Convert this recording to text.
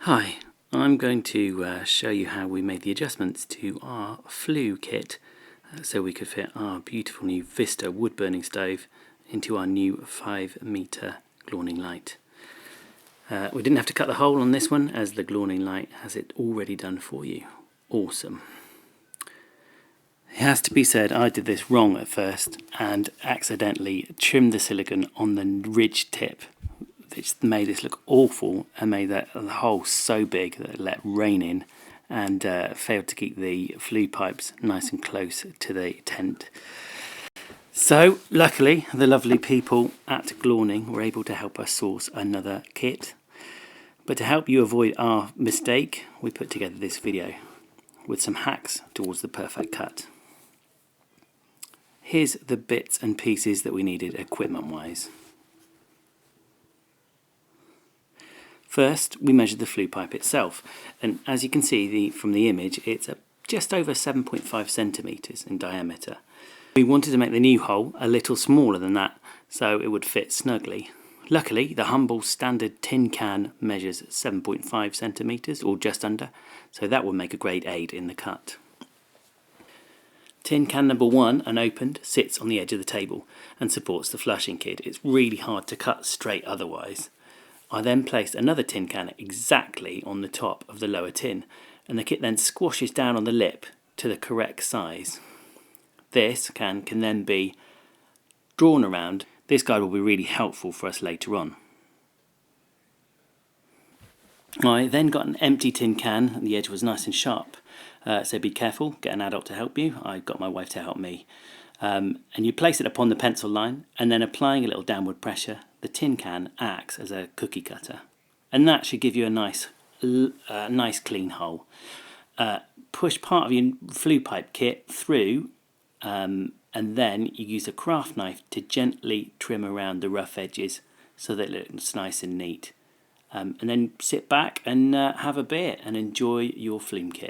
Hi, I'm going to show you how we made the adjustments to our Flue kit so we could fit our beautiful new Vista wood-burning stove into our new 5-metre Glawning light. We didn't have to cut the hole on this one as the Glawning light has it already done for you. Awesome. It has to be said, I did this wrong at first and accidentally trimmed the silicone on the ridge tip, which made this look awful and made the hole so big that it let rain in and failed to keep the flue pipes nice and close to the tent. So luckily the lovely people at Glawning were able to help us source another kit. But to help you avoid our mistake, we put together this video with some hacks towards the perfect cut. Here's the bits and pieces that we needed equipment wise. First, we measured the flue pipe itself, and as you can see from the image, it's just over 7.5 centimetres in diameter. We wanted to make the new hole a little smaller than that, so it would fit snugly. Luckily, the humble standard tin can measures 7.5 centimetres, or just under, so that will make a great aid in the cut. Tin can number 1, unopened, sits on the edge of the table and supports the flushing kit. It's really hard to cut straight otherwise. I then placed another tin can exactly on the top of the lower tin, and the kit then squashes down on the lip to the correct size. This can then be drawn around. This guide will be really helpful for us later on. I then got an empty tin can, and the edge was nice and sharp, so be careful, get an adult to help you. I got my wife to help me. And you place it upon the pencil line, and then applying a little downward pressure, the tin can acts as a cookie cutter, and that should give you a nice clean hole. Push part of your flue pipe kit through, and then you use a craft knife to gently trim around the rough edges so that it looks nice and neat. And then sit back and have a beer and enjoy your flume kit.